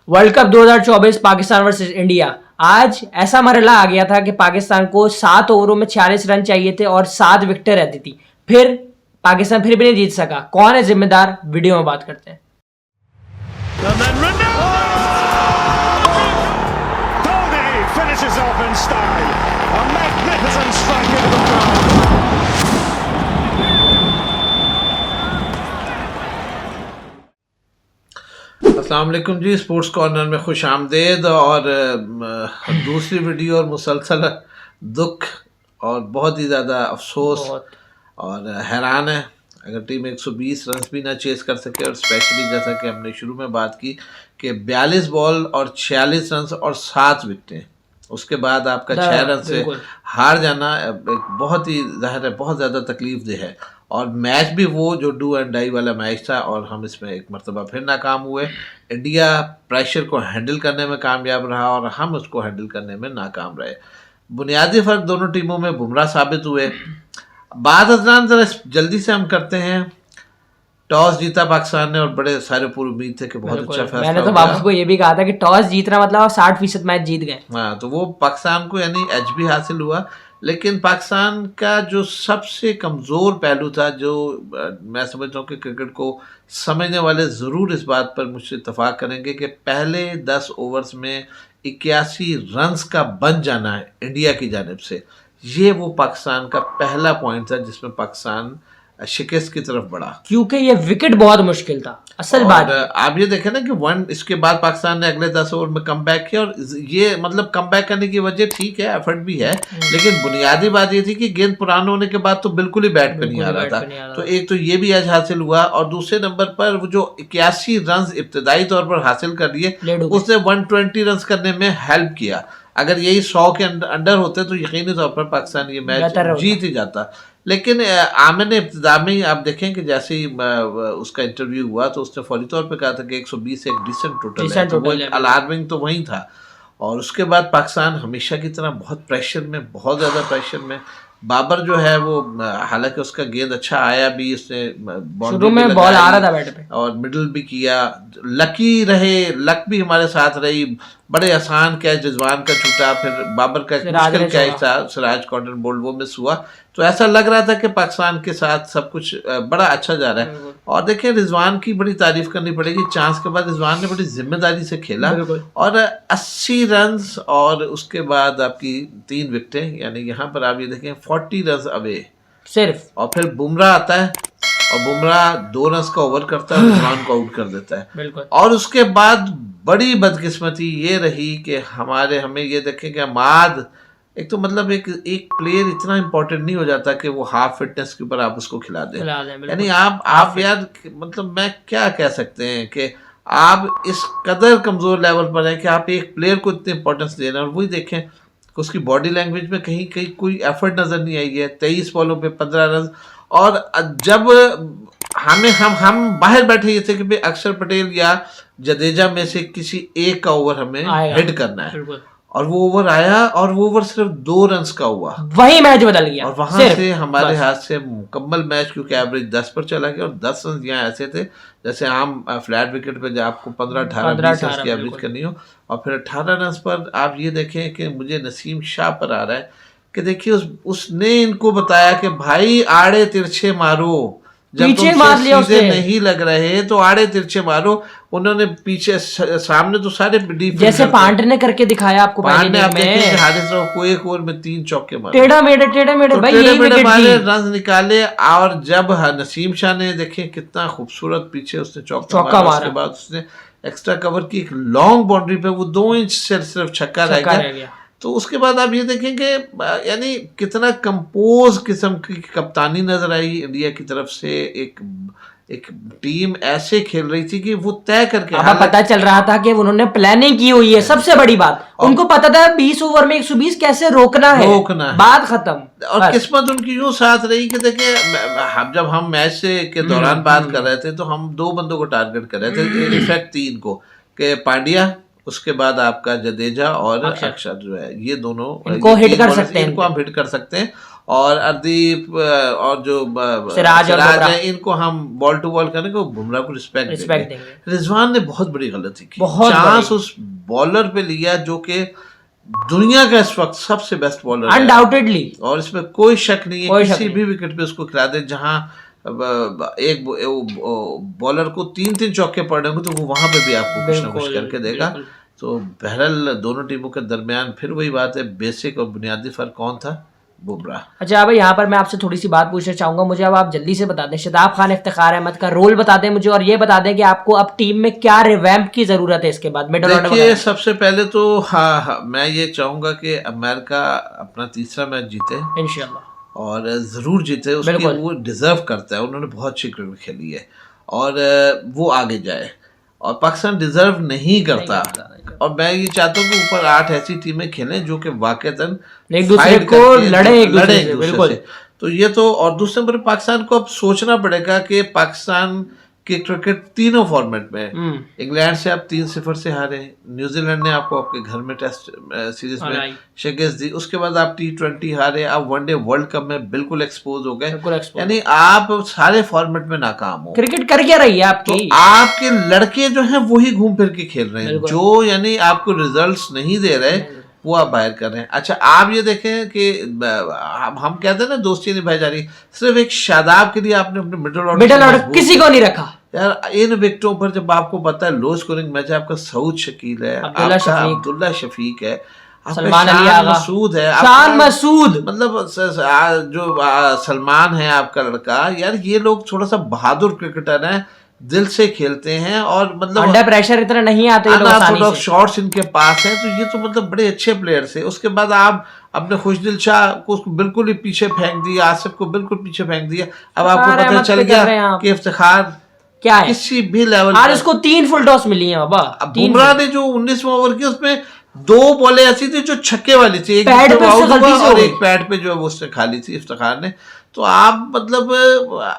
World cup 2024 Pakistan versus India. आज ऐसा मरहला आ गया था कि पाकिस्तान को 7 ओवरों में 46 रन चाहिए थे और 7 विकेटें रहती थी। फिर पाकिस्तान फिर भी नहीं जीत सका। कौन है जिम्मेदार, वीडियो में बात करते हैं। And then Ronaldo! Cody finishes off in style. A magnificent strike into the crowd. अस्सलाम वालेकुम जी, स्पोर्ट्स कॉर्नर में खुश आमदेद। और दूसरी वीडियो और मुसलसल दुख और बहुत ही ज़्यादा अफसोस और हैरान है अगर टीम 120 रन भी ना चेस कर सके। और स्पेशली जैसा कि हमने शुरू में बात की कि 42 बॉल और 46 रन और 7 विकेटें, उसके बाद आपका 6 रन से हार जाना एक बहुत ही ज़ाहिर है बहुत ज़्यादा तकलीफ दे है। और मैच भी वो जो डू एंड डाई वाला मैच था और हम इसमें एक मरतबा फिर नाकाम हुए। इंडिया प्रेशर को हैंडल करने में कामयाब रहा और हम उसको हैंडल करने में नाकाम रहे। बुनियादी फ़र्क दोनों टीमों में बुमराह साबित हुए। बात हजरान ज़रा जल्दी से हम करते हैं। टॉस जीता पाकिस्तान ने और बड़े सारे पूरी उम्मीद थे कि बहुत अच्छा फैसला। मैंने तो बाबू को ये भी कहा था कि टॉस जीतना मतलब 60% मैच जीत गए। हाँ, तो वो पाकिस्तान को यानी एच भी हासिल हुआ। लेकिन पाकिस्तान का जो सबसे कमज़ोर पहलू था, जो मैं समझता हूँ कि क्रिकेट को समझने वाले ज़रूर इस बात पर मुझसे इत्तफाक करेंगे कि पहले 10 ओवर्स में 81 रन्स का बन जाना है इंडिया की जानिब से, ये वो पाकिस्तान का पहला पॉइंट था जिसमें पाकिस्तान शिकस्त की तरफ बढ़ा, क्योंकि ये विकेट बहुत मुश्किल था। असल बात आप ये देखें ना कि इसके बाद पाकिस्तान ने अगले 10 ओवर में कम बैक किया। और ये मतलब कम बैक करने की वजह ठीक है, एफर्ट भी है, लेकिन बुनियादी बात ये थी कि गेंद पुराना होने के बाद तो बिल्कुल ही बैट पे नहीं आ रहा था। तो एक तो ये भी आज हासिल हुआ और दूसरे नंबर पर वो जो 81 रन इब्तदाई तौर पर हासिल कर लिए, उसने 120 रन करने में हेल्प किया। अगर यही 100 के अंडर होते तो यकीनी तौर पर पाकिस्तान ये मैच जीत ही जाता। लेकिन आमिर ने इब्तिदा में ही आप देखें कि जैसे ही उसका इंटरव्यू हुआ तो उसने फौरी तौर पे कहा था कि 120 एक डिसेंट टोटल है, तो वो एक अलार्मिंग तो वही था। और उसके बाद पाकिस्तान हमेशा की तरह बहुत प्रेशर में, बहुत ज़्यादा प्रेशर में। बाबर जो है वो हालांकि उसका गेंद अच्छा आया भी, उसने शुरू में बॉल आ रहा था बैट पे और मिडल भी किया, लकी रहे, लक भी हमारे साथ रही। बड़े आसान कैच रिजवान का छूटा, फिर बाबर का मुश्किल कैच था सिराज कॉटन बोल्ड, वो मिस हुआ। तो ऐसा लग रहा था कि पाकिस्तान के साथ सब कुछ बड़ा अच्छा जा रहा है। और देखिए रिजवान की बड़ी तारीफ करनी पड़ेगी, चांस के बाद रिजवान ने बड़ी जिम्मेदारी से खेला और 80 रन और उसके बाद आपकी 3 विकेटें, यानी यहाँ पर आप ये देखें 40 रन अवे सिर्फ। और फिर बुमराह आता है और बुमराह 2 रन का ओवर करता है, रिजवान को आउट कर देता है। और उसके बाद बड़ी बदकिस्मती ये रही कि हमें ये देखें कि अमाद एक तो मतलब एक प्लेयर इतना इंपॉर्टेंट नहीं हो जाता कि वो हाफ फिटनेस के ऊपर आप उसको खिला दें। यानी आप यार मतलब मैं क्या कह सकते हैं कि आप इस कदर कमज़ोर लेवल पर हैं कि आप एक प्लेयर को इतनी इंपॉर्टेंस दे रहे हैं। और वही देखें कि उसकी बॉडी लैंग्वेज में कहीं कहीं कोई एफर्ट नज़र नहीं आई है। 23 बॉलों पे 15 रन। और जब हम बाहर बैठे ये थे कि भाई अक्षर पटेल या जडेजा में से किसी एक का ओवर हमें हिट करना है, और वो ओवर आया और वो ओवर सिर्फ 2 रन का हुआ, वही मैच बदल गया। और वहां से हमारे हाथ से मुकम्मल मैच, क्योंकि एवरेज 10 पर चला गया और 10 रन यहाँ ऐसे थे जैसे आम फ्लैट विकेट पे जो आपको 15-18-20 रन की एवरेज करनी हो। और फिर 18 रन पर आप ये देखें कि मुझे नसीम शाह पर आ रहा है कि देखिए उसने इनको बताया कि भाई आड़े तिरछे मारो, जब पीछे मार लिया सीधे नहीं लग रहे तो आड़े तिरछे मारो। उन्होंने पीछे सामने तो सारे जैसे पांड ने करके दिखाया आपको, पांड ने आप देखें हारिस राव को एक ओवर में 3 चौके मारे, टेढ़ा मेढ़े भाई यही विकेट मारे, रन निकाले। और जब नसीम शाह ने देखे कितना खूबसूरत पीछे उसने चौका मारा, उसके बाद उसने एक्स्ट्रा कवर की एक लॉन्ग बाउंड्री पे वो 2 इंच से सिर्फ छक्का रह गया। तो उसके बाद आप ये देखें कि यानी कितना कंपोज किस्म की कप्तानी नजर आई इंडिया की तरफ से। एक टीम ऐसे खेल रही थी कि वो तय करके पता चल रहा था कि उन्होंने प्लानिंग की हुई है। सबसे बड़ी बात, उनको पता था 20 ओवर में 120 कैसे रोकना है, बात खत्म। और किस्मत उनकी यूं साथ रही कि देखिए जब हम मैच के दौरान बात कर रहे थे तो हम 2 बंदों को टारगेट कर रहे थे, इनफैक्ट 3 को, कि पांड्या, उसके बाद आपका जडेजा और अक्षर जो है, ये दोनों इनको हिट कर सकते हैं, इनको हम हिट कर सकते हैं। और अर्दीप और जो सिराज और बुमराह है, इनको हम बॉल टू बॉल करने को बुमराह को रिस्पेक्ट देंगे। रिजवान ने बहुत बड़ी गलती की, चांस उस बॉलर पे लिया जो कि दुनिया का इस वक्त सबसे बेस्ट बॉलर है अनडाउटेडली, और इसमें कोई शक नहीं है, किसी भी विकेट पे उसको खिला दे। जहां एक बॉलर को 3-3 चौके पड़े होंगे तो वो वहां पे भी आपको कुछ ना कुछ करके देगा। तो बहरहाल दोनों टीमों के दरमियान फिर वही बात है, बेसिक और बुनियादी फर्क कौन था? बुमराह। अच्छा भाई, यहाँ पर मैं आपसे थोड़ी सी बात पूछना चाहूंगा, मुझे अब आप जल्दी से बता दें शादाब खान इफ्तिखार अहमद का रोल बता दें मुझे, और ये बता दें कि आपको अब टीम में क्या रिवैम्प की जरूरत है इसके बाद मिडल ऑर्डर। देखिए सबसे पहले तो मैं ये चाहूंगा कि अमेरिका अपना तीसरा मैच जीते इंशाल्लाह, और जरूर जीते, उसकी वो डिजर्व करता है, उन्होंने बहुत अच्छी क्रिकेट खेली है और वो आगे जाए, और पाकिस्तान डिजर्व नहीं करता। और मैं ये चाहता हूँ कि ऊपर 8 ऐसी टीमें खेलें जो कि वाकईतन एक दूसरे को लड़े एक दूसरे से। तो ये तो, और दूसरे नंबर पाकिस्तान को अब सोचना पड़ेगा कि पाकिस्तान की क्रिकेट तीनों फॉर्मेट में, इंग्लैंड से आप 3-0 से हारे, न्यूजीलैंड ने आपको आपके घर में टेस्ट सीरीज में शिकस्त दी, उसके बाद आप T20 हारे, आप वनडे वर्ल्ड कप में बिल्कुल एक्सपोज हो गए, यानी आप सारे फॉर्मेट में नाकाम हो। क्रिकेट कर क्या रही है आपकी? तो आपके लड़के जो हैं वही घूम फिर के खेल रहे हैं, जो यानी आपको रिजल्ट्स नहीं दे रहे वो आप बाहर कर रहे हैं। अच्छा आप ये देखें कि हम कहते हैं ना दोस्ती निभाई जा रही, सिर्फ एक शादाब के लिए आपने अपने मिडल ऑर्डर किसी को नहीं रखा यार। इन विकेटों पर जब आपको पता है लो स्कोरिंग मैच है, आपका सऊद शकील है, अब्दुल्ला शफीक है, सलमान अली आगा, मसूद है, शान मसूद, मतलब जो सलमान है आपका लड़का, यार ये लोग थोड़ा सा बहादुर क्रिकेटर हैं, दिल से खेलते हैं, और मतलब अंडर प्रेशर इतना नहीं आते, शॉट्स इनके पास हैं, तो ये तो मतलब बड़े अच्छे प्लेयर्स हैं। उसके बाद आप अपने खुशदिल शाह को उसको बिल्कुल ही पीछे फेंक दिया, आसिफ को बिल्कुल पीछे फेंक दिया। अब आपको पता चल गया कि इफ्तिखार क्या है किसी भी लेवल पर, उसको 3 फुल टॉस मिली है बाबा। बुमराह ने जो 19वें ओवर की उसमें 2 बॉलें ऐसी थी जो छक्के वाली थी, एक पैड पे और एक पैड पे जो है वो उसने खाली थी इफ्तिखार ने। तो आप मतलब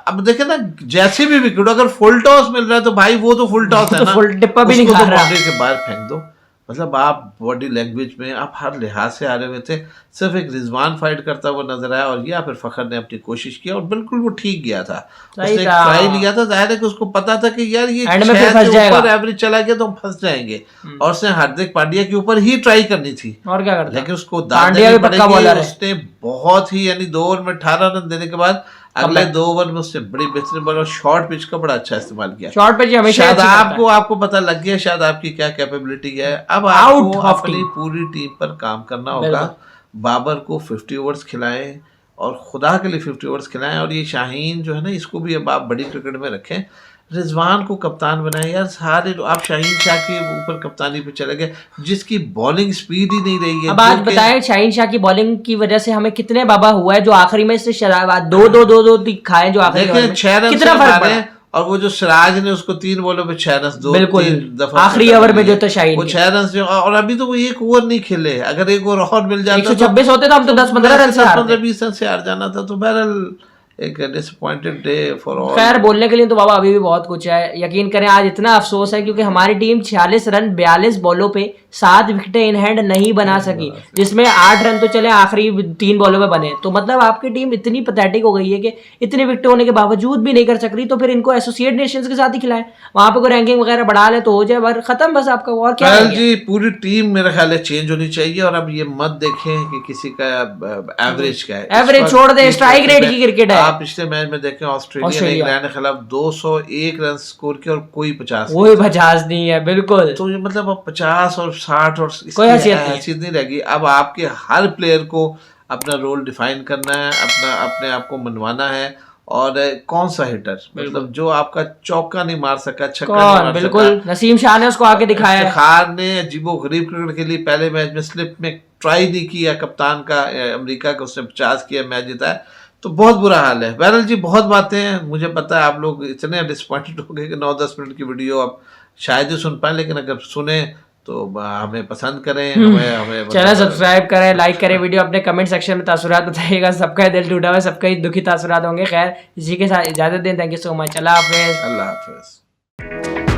अब देखें ना, जैसे भी विकेट अगर फुल टॉस मिल रहा है तो भाई वो तो फुल टॉस है ना, फुल टिप्पा भी नहीं खा रहा, बाउंड्री के बाहर फेंक दो। मतलब आप बॉडी लैंग्वेज में आप हर लिहाज से हारे हुए थे, सिर्फ एक रिजवान फाइट करता हुआ नजर आया, और या फिर फखर ने अपनी कोशिश की और बिल्कुल वो ठीक गया था, उसने एक ट्राई लिया था, जाहिर है कि उसको पता था कि यार ये 6 के ऊपर एवरेज चला गया तो हम फंस जाएंगे, और उसने हार्दिक पांड्या के ऊपर ही ट्राई करनी थी, और क्या करता, लेकिन उसको दाद देनी पड़ेगी। उसने बहुत ही यानी 2 ओवर में 18 रन देने के बाद अगले 2 ओवर में उसने बड़ी बेहतरीन बॉल और शॉर्ट पिच का बड़ा अच्छा इस्तेमाल किया। शॉर्ट पिच हमेशा शायद आपको पता लग गया शायद आपकी क्या कैपेबिलिटी है। अब आपको अपनी पूरी टीम पर काम करना होगा। बाबर को 50 ओवर्स खिलाएं, और खुदा के लिए 50 ओवर्स खिलाएं, और ये शाहीन जो है ना इसको भी अब आप बड़ी क्रिकेट में रखें, रिजवान को कप्तान बनाए। यार सारे आप शाहीन शाह के ऊपर कप्तानी पे चले गए, जिसकी बॉलिंग स्पीड ही नहीं रही है। अब आज बताएं शाहीन शाह की बॉलिंग की वजह से हमें कितने बाबा हुआ है, जो आखिरी में से शराब 2 खाए, जो आखिरी 6 रन कितना फर्क पड़ा, और वो जो सिराज ने उसको 3 बॉलों पे 6 रन, 2-3 दफा आखिरी ओवर में जो तो शाहीन वो 6 रन, और अभी तो वो 1 ओवर नहीं खेले, अगर 1 ओवर और मिल जाता 126 होते तो हम तो 10-15 रन से 15-20 रन से हार जाना था। तो बहरहाल एक डिसअपॉइंटेड डे फॉर ऑल। खैर बोलने के लिए तो बाबा अभी भी बहुत कुछ है, यकीन करें आज इतना अफसोस है क्योंकि हमारी टीम 46 रन 42 बॉलों पे 7 विकेटें इन हैंड नहीं बना सकी, जिसमें 8 रन तो चले आखिरी 3 बॉलों में बने। तो मतलब आपकी टीम इतनी पैथेटिक हो गई है कि इतनी विकेट होने के बावजूद भी नहीं कर सक रही, तो फिर इनको एसोसिएट नेशंस के साथ ही खिलाएं, वहां पे कोई रैंकिंग वगैरह बढ़ा ले तो हो जाए, खत्म बस आपका। और क्या जी पूरी टीम मेरा ख्याल है चेंज होनी चाहिए, और अब ये मत देखें कि किसी का एवरेज क्या है, एवरेज छोड़ दे, स्ट्राइक रेट की क्रिकेट है। आप पिछले मैच में देखें ऑस्ट्रेलिया ने इंग्लैंड के खिलाफ 201 रन स्कोर किया और कोई 50 नहीं है, बिल्कुल। तो ये मतलब अब 50 और 60 और कोई हैसियत नहीं रहेगी। अब आपके हर प्लेयर को अपना रोल डिफाइन करना है, अपने आप को मनवाना है, और कौन सा हिटर, मतलब जो आपका चौका नहीं मार सका, छक्का नहीं मार बिल्कुल सका। नसीम शाह ने उसको आके दिखाया। खार ने अजीबो गरीब क्रिकेट के लिए पहले मैच में स्लिप में ट्राई नहीं किया, कप्तान का अमेरिका का, उसने 50 किया, मैच जिताया। तो बहुत बुरा हाल है। बहरहाल जी बहुत बातें हैं, मुझे पता है आप लोग इतने डिसअपॉइंटेड हो गए कि 9-10 मिनट की वीडियो आप शायद ही सुन पाए, लेकिन अगर सुने तो हमें पसंद करें, हमें चैनल सब्सक्राइब करें, लाइक करें वीडियो, अपने कमेंट सेक्शन में तासुरात बताइएगा। सबका दिल टूटा हुआ, सबका ही दुखी तासुरात होंगे। खैर इसी के साथ इजाजत दें, थैंक यू सो मच, अल्लाह हाफिज़।